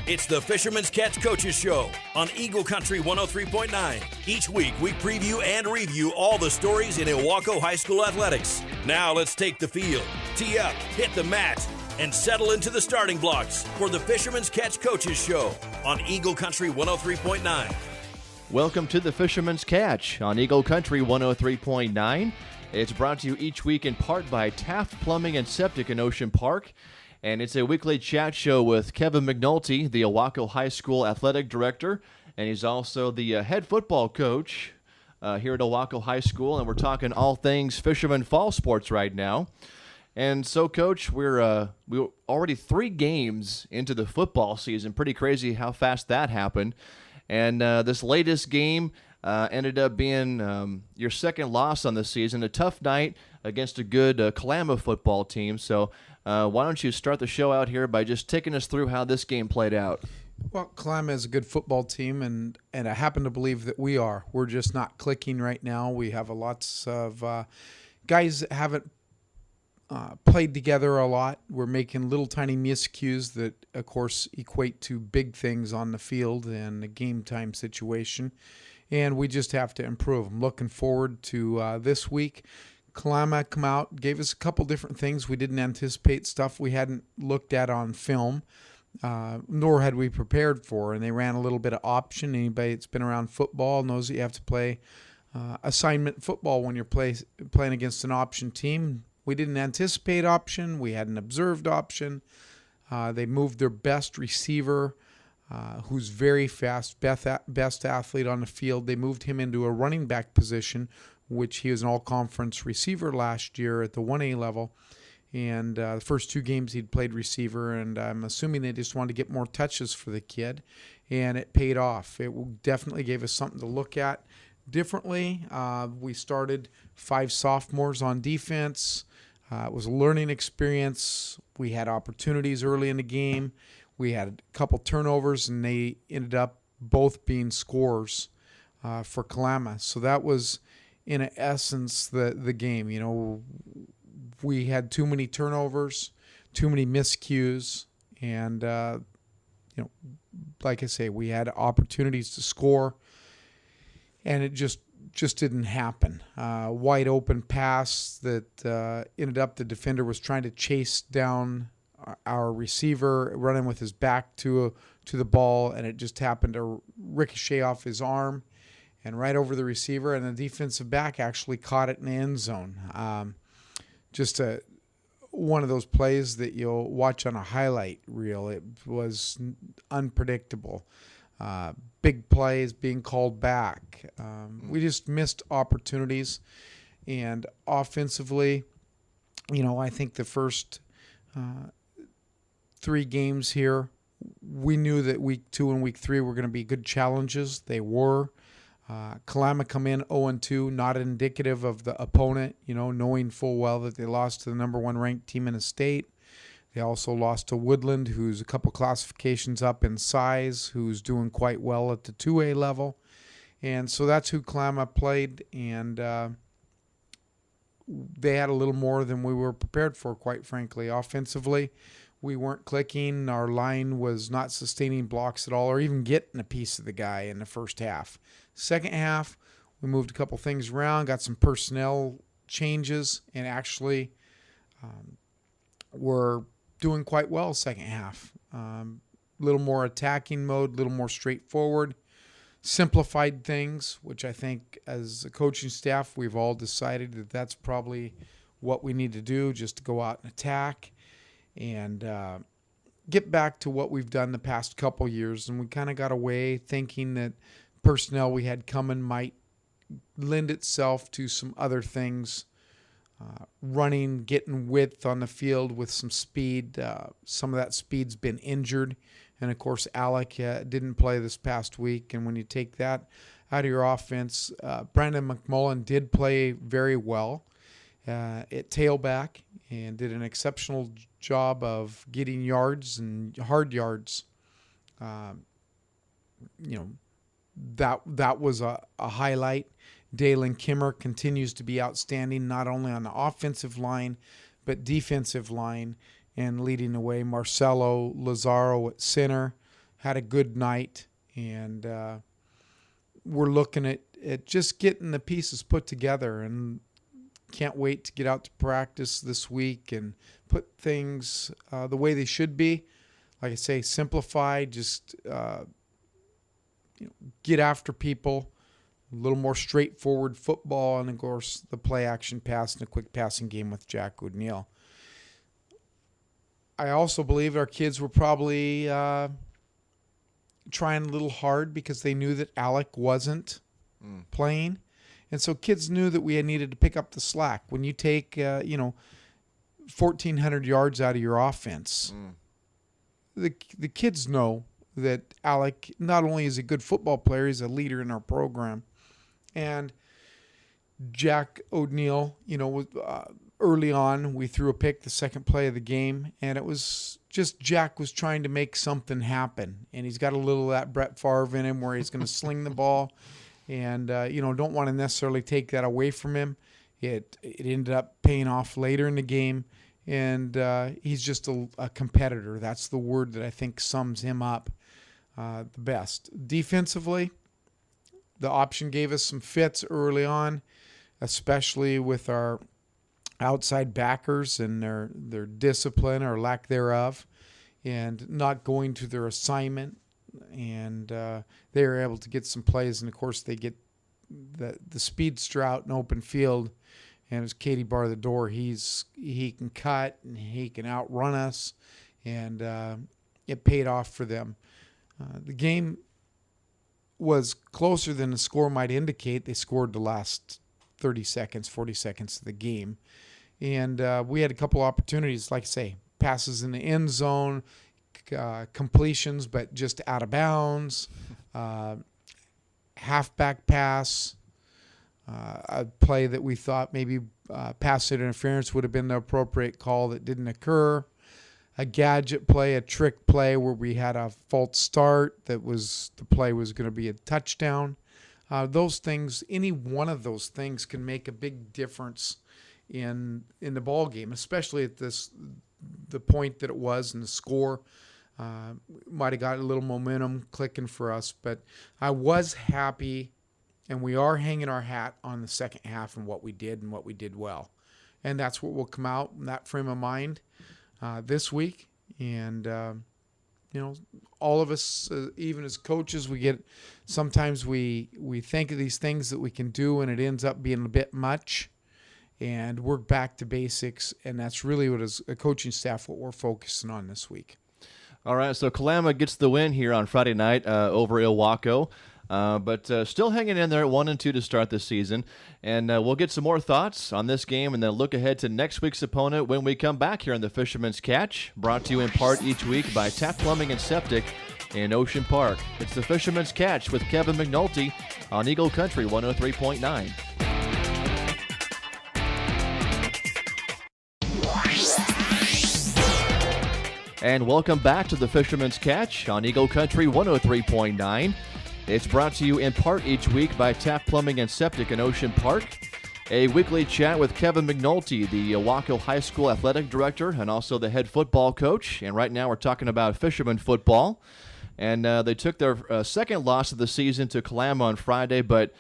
It's the Fisherman's Catch Coaches Show on Eagle Country 103.9. Each week, we preview and review all the stories in Ilwaco High School athletics. Now let's take the field, tee up, hit the mat, and settle into the starting blocks for the Fisherman's Catch Coaches Show on Eagle Country 103.9. Welcome to the Fisherman's Catch on Eagle Country 103.9. It's brought to you each week in part by Taft Plumbing and Septic in Ocean Park. And it's a weekly chat show with Kevin McNulty, the Ilwaco High School Athletic Director, and he's also the head football coach here at Ilwaco High School, and we're talking all things Fisherman Fall sports right now. And so, Coach, we're already 3 games into the football season. Pretty crazy how fast that happened. And this latest game ended up being your second loss on the season, a tough night against a good Kalama football team. So why don't you start the show out here by just taking us through how this game played out? Well, Kalama is a good football team, and I happen to believe that we are. We're just not clicking right now. We have lots of guys that haven't played together a lot. We're making little tiny miscues that, of course, equate to big things on the field and the game time situation, and we just have to improve. I'm looking forward to this week. Kalama come out, gave us a couple different things. We didn't anticipate stuff we hadn't looked at on film, nor had we prepared for, and they ran a little bit of option. Anybody that's been around football knows that you have to play assignment football when you're playing against an option team. We didn't anticipate option. We hadn't observed option. They moved their best receiver, who's very fast, best athlete on the field. They moved him into a running back position, which he was an all-conference receiver last year at the 1A level. And the first 2 games he'd played receiver, and I'm assuming they just wanted to get more touches for the kid, and it paid off. It definitely gave us something to look at differently. We started 5 sophomores on defense. It was a learning experience. We had opportunities early in the game. We had a couple turnovers, and they ended up both being scores for Kalama. So that was, in essence, the game. You know, we had too many turnovers, too many miscues, and like I say, we had opportunities to score, and it just didn't happen. Wide open pass that ended up the defender was trying to chase down our receiver, running with his back to the ball, and it just happened to ricochet off his arm and right over the receiver, and the defensive back actually caught it in the end zone. One of those plays that you'll watch on a highlight reel. It was unpredictable. Big plays being called back. We just missed opportunities. And offensively, I think the first 3 games here, we knew that week 2 and week 3 were going to be good challenges. They were. Kalama come in 0-2, not indicative of the opponent, knowing full well that they lost to the number 1 ranked team in the state. They also lost to Woodland, who's a couple classifications up in size, who's doing quite well at the 2A level. And so that's who Kalama played, and they had a little more than we were prepared for, quite frankly. Offensively, we weren't clicking. Our line was not sustaining blocks at all or even getting a piece of the guy in the first half. Second half, we moved a couple things around, got some personnel changes, and actually were doing quite well second half. A little more attacking mode, a little more straightforward, simplified things, which I think as a coaching staff, we've all decided that that's probably what we need to do, just to go out and attack and get back to what we've done the past couple years. And we kind of got away thinking that personnel we had coming might lend itself to some other things, running, getting width on the field with some speed. Some of that speed's been injured. And, of course, Alec didn't play this past week. And when you take that out of your offense, Brandon McMullen did play very well at tailback and did an exceptional job of getting yards and hard yards. That was a highlight. Dalen Kimmer continues to be outstanding, not only on the offensive line, but defensive line. and leading the way. Marcelo Lazaro at center had a good night, and we're looking at just getting the pieces put together, and can't wait to get out to practice this week and put things the way they should be. Like I say, simplify, just get after people, a little more straightforward football, and of course the play action pass and a quick passing game with Jack O'Neill. I also believe our kids were probably trying a little hard because they knew that Alec wasn't playing. And so kids knew that we had needed to pick up the slack. When you take, 1,400 yards out of your offense, the kids know that Alec not only is a good football player, he's a leader in our program. And Jack O'Neill, early on, we threw a pick the second play of the game, and it was just Jack was trying to make something happen. And he's got a little of that Brett Favre in him where he's going to sling the ball. And, don't want to necessarily take that away from him. It ended up paying off later in the game. And he's just a competitor. That's the word that I think sums him up the best. Defensively, the option gave us some fits early on, especially with our outside backers and their discipline or lack thereof, and not going to their assignment. And they were able to get some plays, and of course they get the speedster out in open field, and as Katie bar the door, he can cut and he can outrun us, and it paid off for them. The game was closer than the score might indicate. They scored the last 30 seconds, 40 seconds of the game, and we had a couple opportunities, like I say, passes in the end zone, completions, but just out of bounds, halfback pass, a play that we thought maybe pass interference would have been the appropriate call that didn't occur, a gadget play, a trick play where we had a false start the play was going to be a touchdown. Those things, any one of those things can make a big difference in the ball game, especially at the point that it was in the score. Might have got a little momentum clicking for us, but I was happy, and we are hanging our hat on the second half and what we did well. And that's what will come out in that frame of mind this week. And, all of us, even as coaches, sometimes we think of these things that we can do, and it ends up being a bit much. And we're back to basics, and that's really what, as a coaching staff, what we're focusing on this week. All right, so Kalama gets the win here on Friday night over Ilwaco, but still hanging in there at 1-2 to start the season. And we'll get some more thoughts on this game and then look ahead to next week's opponent when we come back here on the Fisherman's Catch, brought to you in part each week by Tap Plumbing and Septic in Ocean Park. It's the Fisherman's Catch with Kevin McNulty on Eagle Country 103.9. And welcome back to the Fisherman's Catch on Eagle Country 103.9. It's brought to you in part each week by Tap Plumbing and Septic in Ocean Park. A weekly chat with Kevin McNulty, the Ilwaco High School Athletic Director and also the head football coach. And right now we're talking about Fisherman football. And they took their second loss of the season to Kalama on Friday. But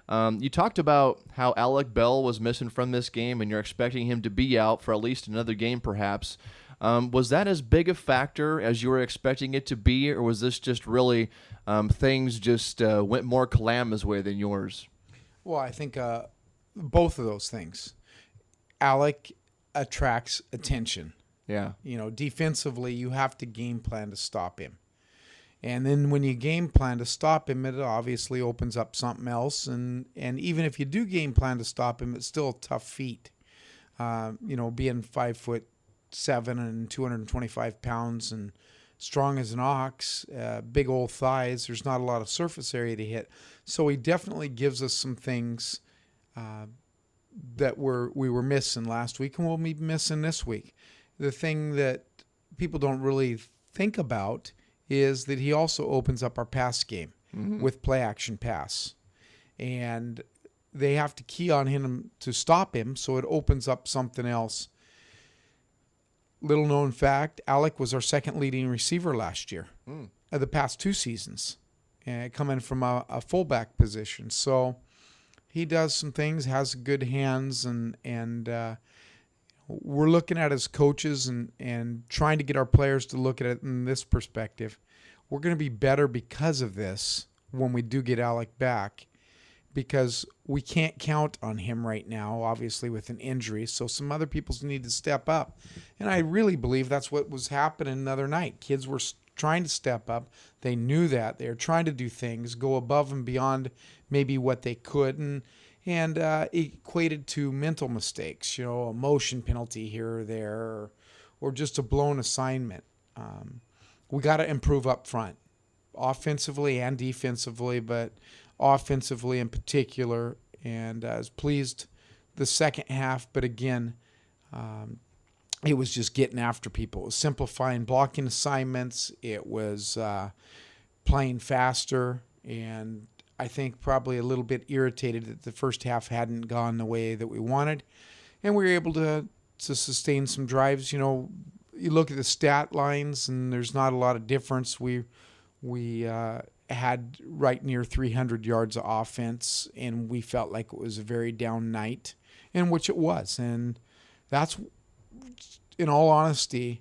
you talked about how Alec Bell was missing from this game, and you're expecting him to be out for at least another game perhaps. Was that as big a factor as you were expecting it to be, or was this just really things just went more Kalama's way than yours? Well, I think both of those things. Alec attracts attention. Yeah. Defensively, you have to game plan to stop him. And then when you game plan to stop him, it obviously opens up something else. And even if you do game plan to stop him, it's still a tough feat. Being 5'7" and 225 pounds and strong as an ox, big old thighs, there's not a lot of surface area to hit. So he definitely gives us some things that we were missing last week and we'll be missing this week. The thing that people don't really think about is that he also opens up our pass game with play action pass. And they have to key on him to stop him, so it opens up something else. little known fact, Alec was our second leading receiver last year, the past 2 seasons, coming from a fullback position. So he does some things, has good hands, and we're looking at as coaches and trying to get our players to look at it in this perspective. We're going to be better because of this when we do get Alec back, because we can't count on him right now, obviously, with an injury. So some other people need to step up. And I really believe that's what was happening the other night. Kids were trying to step up. They knew that. They were trying to do things, go above and beyond maybe what they could, and equated to mental mistakes, a motion penalty here or there, or just a blown assignment. We got to improve up front, offensively and defensively, but offensively in particular. And I was pleased the second half, but again, it was just getting after people. It was simplifying blocking assignments. It was playing faster, and I think probably a little bit irritated that the first half hadn't gone the way that we wanted. And we were able to sustain some drives. You look at the stat lines, and there's not a lot of difference. We had right near 300 yards of offense, and we felt like it was a very down night, in which it was. And that's, in all honesty,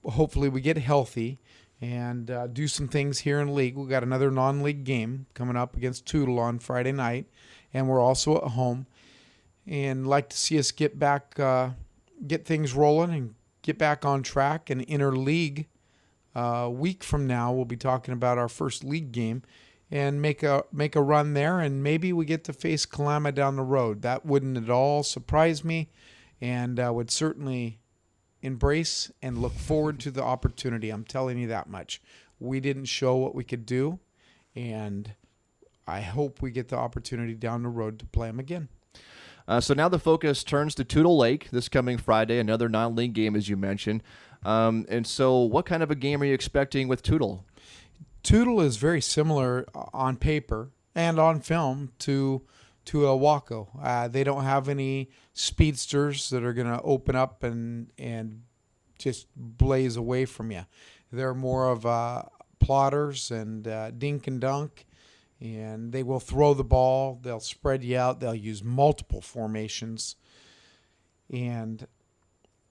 hopefully we get healthy and do some things here in league. We got another non-league game coming up against Tootle on Friday night, and we're also at home. And like to see us get back, get things rolling and get back on track. And interleague, a week from now, we'll be talking about our first league game and make a run there. And maybe we get to face Kalama down the road. That wouldn't at all surprise me, and would certainly embrace and look forward to the opportunity. I'm telling you that much. We didn't show what we could do, and I hope we get the opportunity down the road to play them again. So now the focus turns to Tootle Lake this coming Friday, another non-league game, as you mentioned. And so what kind of a game are you expecting with Tootle? Tootle is very similar on paper and on film to Ilwaco. They don't have any speedsters that are going to open up and just blaze away from you. They're more of plotters and dink and dunk, and they will throw the ball. They'll spread you out. They'll use multiple formations, and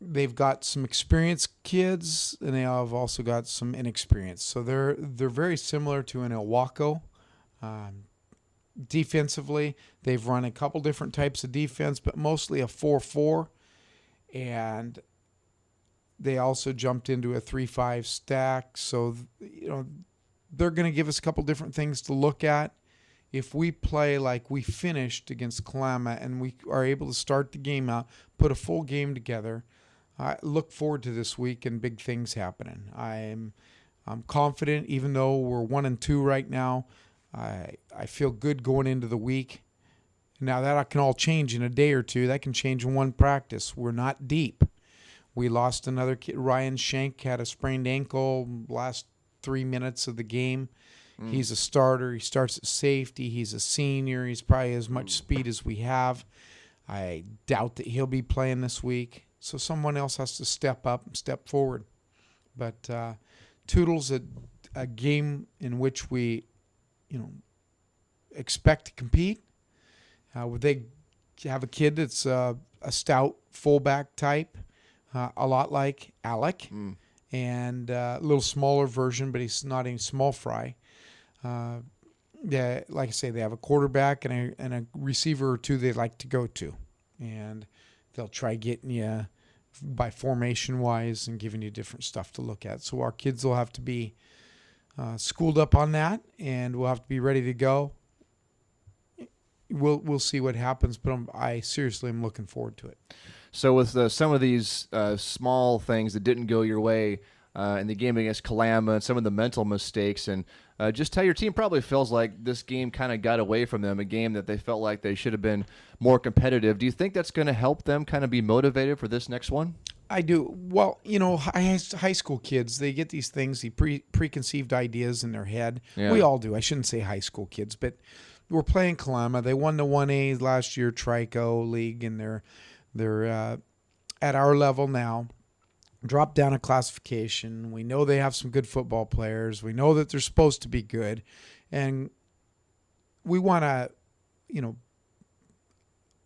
they've got some experienced kids, and they have also got some inexperienced. So they're very similar to an Ilwaco. Defensively, they've run a couple different types of defense, but mostly a 4-4, and they also jumped into a 3-5 stack. So, they're going to give us a couple different things to look at. If we play like we finished against Kalama and we are able to start the game out, put a full game together, I look forward to this week and big things happening. I'm confident, even though we're 1-2 right now. I feel good going into the week. Now that can all change in a day or two. That can change in one practice. We're not deep. We lost another kid. Ryan Shank had a sprained ankle last 3 minutes of the game. He's a starter. He starts at safety. He's a senior. He's probably as much speed as we have. I doubt that he'll be playing this week. So someone else has to step up and step forward. But Tootle's a game in which we expect to compete. They have a kid that's a stout fullback type, a lot like Alec, and a little smaller version, but he's not any small fry. Yeah, like I say, they have a quarterback and a receiver or two they like to go to, and they'll try getting you by formation-wise and giving you different stuff to look at. So our kids will have to be schooled up on that, and we'll have to be ready to go. We'll see what happens, but I seriously am looking forward to it. So with some of these small things that didn't go your way in the game against Kalama and some of the mental mistakes, and just how your team probably feels like this game kind of got away from them, a game that they felt like they should have been more competitive. Do you think that's going to help them kind of be motivated for this next one? I do. Well, high school kids, they get these things, the preconceived ideas in their head. Yeah. We all do. I shouldn't say high school kids, but we're playing Kalama. They won the 1A last year, Trico League, and they're at our level now. drop down a classification. We know they have some good football players. We know that they're supposed to be good. And we want to,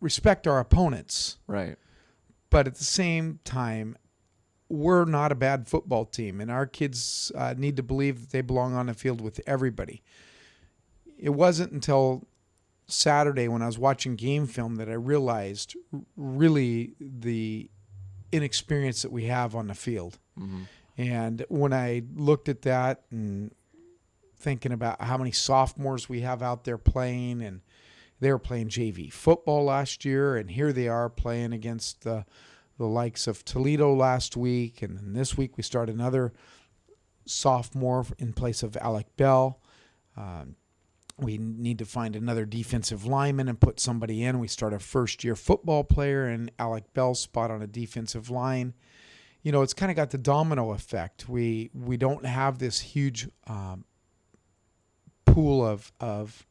respect our opponents. Right. But at the same time, we're not a bad football team, and our kids need to believe that they belong on the field with everybody. It wasn't until Saturday when I was watching game film that I realized really the inexperience that we have on the field. Mm-hmm. And when I looked at that and thinking about how many sophomores we have out there playing, and they were playing JV football last year, and here they are playing against the likes of Toledo last week, and then this week we start another sophomore in place of Alec Bell. We need to find another defensive lineman and put somebody in. We start a first-year football player in Alec Bell's spot on a defensive line. It's kind of got the domino effect. We don't have this huge pool of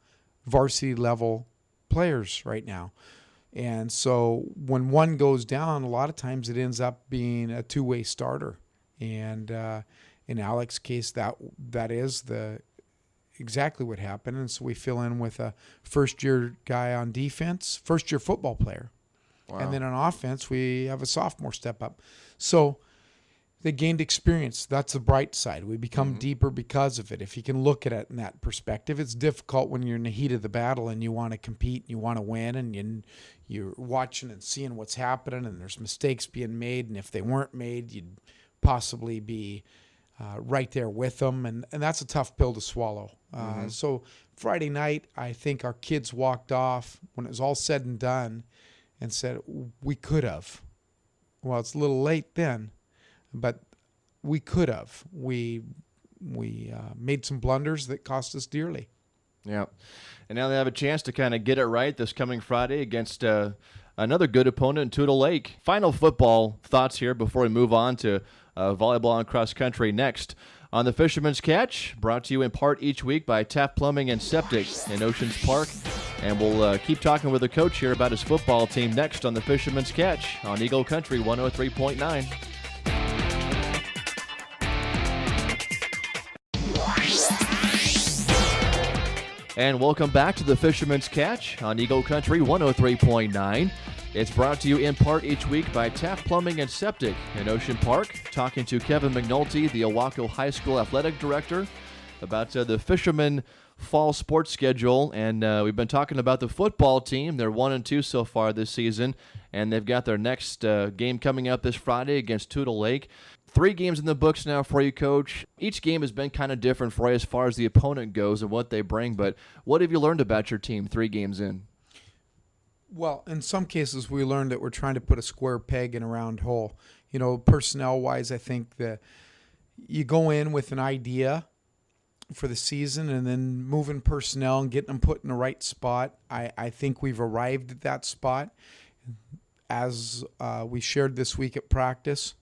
varsity level players right now. And so when one goes down, a lot of times it ends up being a two-way starter. And in Alec's case, that is exactly what happened. And so we fill in with a first-year guy on defense, first-year football player. Wow. And then on offense, we have a sophomore step up. So they gained experience. That's the bright side. We become deeper because of it. If you can look at it in that perspective, it's difficult when you're in the heat of the battle and you want to compete and you want to win, and you're watching and seeing what's happening, and there's mistakes being made, and if they weren't made, you'd possibly be right there with them, and that's a tough pill to swallow. So Friday night, I think our kids walked off when it was all said and done and said, we could have. Well, it's a little late then, but we could have. We made some blunders that cost us dearly. Yeah. And now they have a chance to kind of get it right this coming Friday against another good opponent in Tudor Lake. Final football thoughts here before we move on to volleyball and cross country next on the Fisherman's Catch, brought to you in part each week by Taft Plumbing and Septic in Oceans Park. And we'll keep talking with the coach here about his football team next on the Fisherman's Catch on Eagle Country 103.9. And welcome back to the Fisherman's Catch on Eagle Country 103.9. It's brought to you in part each week by Taft Plumbing and Septic in Ocean Park. Talking to Kevin McNulty, the Ilwaco High School Athletic Director, about the Fisherman fall sports schedule. And we've been talking about the football team. They're 1-2 so far this season, and they've got their next game coming up this Friday against Tudor Lake. 3 games in the books now for you, Coach. Each game has been kind of different for you as far as the opponent goes and what they bring, but what have you learned about your team 3 games in? Well, in some cases, we learned that we're trying to put a square peg in a round hole. Personnel-wise, I think that you go in with an idea for the season and then moving personnel and getting them put in the right spot. I think we've arrived at that spot. As we shared this week at practice,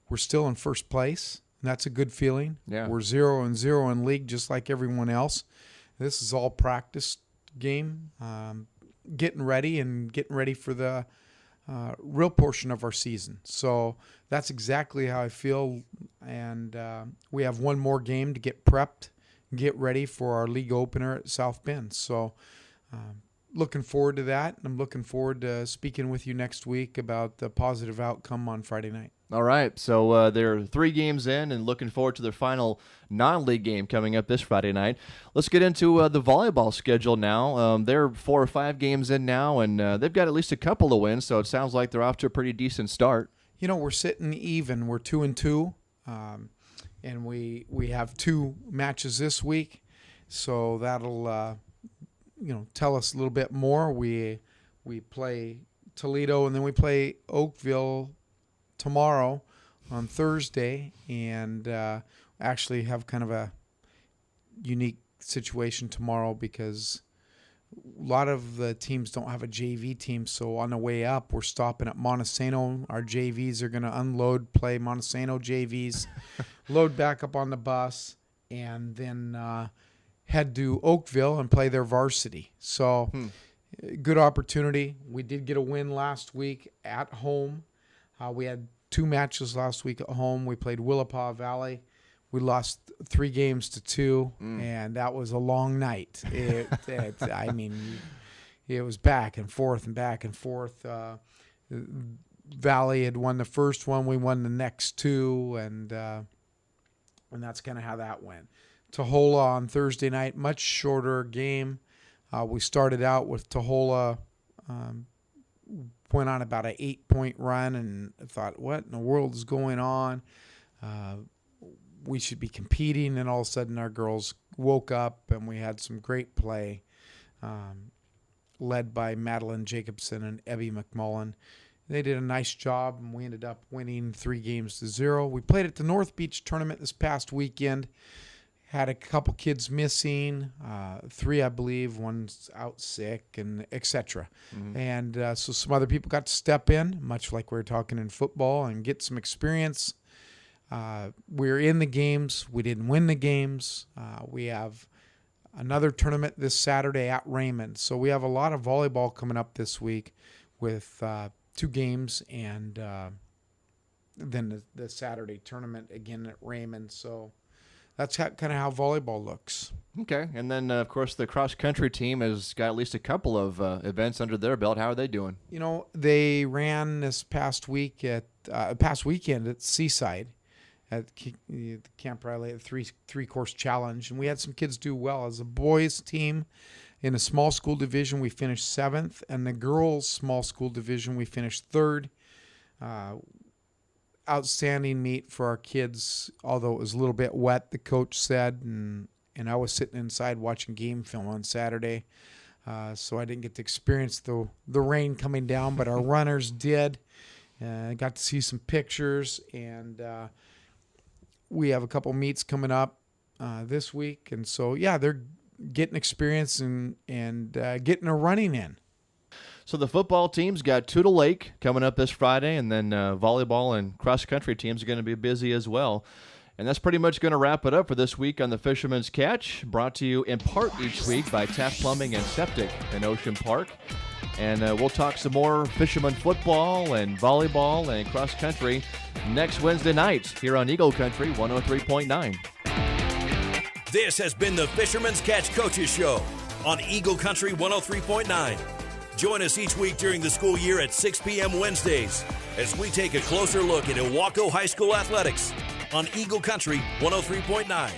we're still in first place, and that's a good feeling. Yeah. We're 0-0 in league just like everyone else. This is all practice game, getting ready for the real portion of our season. So that's exactly how I feel, and we have one more game to get prepped, get ready for our league opener at South Bend. So looking forward to that, and I'm looking forward to speaking with you next week about the positive outcome on Friday night. All right, so they're 3 games in and looking forward to their final non-league game coming up this Friday night. Let's get into the volleyball schedule now. They're 4 or 5 games in now, and they've got at least a couple of wins, so it sounds like they're off to a pretty decent start. We're sitting even. We're 2-2, and we have 2 matches this week, so that'll tell us a little bit more. We play Toledo, and then we play Oakville tomorrow on Thursday, and actually have kind of a unique situation tomorrow because a lot of the teams don't have a JV team. So on the way up, we're stopping at Montesano. Our JVs are going to unload, play Montesano JVs, load back up on the bus, and then head to Oakville and play their varsity. So good opportunity. We did get a win last week at home. We had 2 matches last week at home. We played Willapa Valley. We lost 3 games to 2, and that was a long night. I mean, it was back and forth and back and forth. Valley had won the first one. We won the next 2, and that's kind of how that went. Tohola on Thursday night, much shorter game. We started out with Tohola, went on about an 8-point run, and thought, what in the world is going on? We should be competing, and all of a sudden our girls woke up, and we had some great play, led by Madeline Jacobson and Evie McMullen. They did a nice job, and we ended up winning 3-0. We played at the North Beach tournament this past weekend. Had a couple kids missing, 3, I believe, one's out sick, and etc. And so some other people got to step in, much like we were talking in football, and get some experience. We're in the games. We didn't win the games. We have another tournament this Saturday at Raymond. So we have a lot of volleyball coming up this week with 2 games, and then the Saturday tournament again at Raymond. So that's kind of how volleyball looks. Okay, and then, of course, the cross-country team has got at least a couple of events under their belt. How are they doing? You know, they ran this past weekend at Seaside at Camp Riley, at three-course challenge, and we had some kids do well. As a boys team in a small school division, we finished 7th, and the girls' small school division, we finished 3rd. Outstanding meet for our kids, although it was a little bit wet, the coach said, and I was sitting inside watching game film on Saturday, so I didn't get to experience the rain coming down, but our runners did. I got to see some pictures, and we have a couple meets coming up this week, and so yeah, they're getting experience and getting a running in. So the football team's got Tootle Lake coming up this Friday, and then volleyball and cross-country teams are going to be busy as well. And that's pretty much going to wrap it up for this week on the Fisherman's Catch, brought to you in part each week by Taft Plumbing and Septic in Ocean Park. And we'll talk some more fisherman football and volleyball and cross-country next Wednesday night here on Eagle Country 103.9. This has been the Fisherman's Catch Coaches Show on Eagle Country 103.9. Join us each week during the school year at 6 p.m. Wednesdays as we take a closer look at Ilwaco High School athletics on Eagle Country 103.9.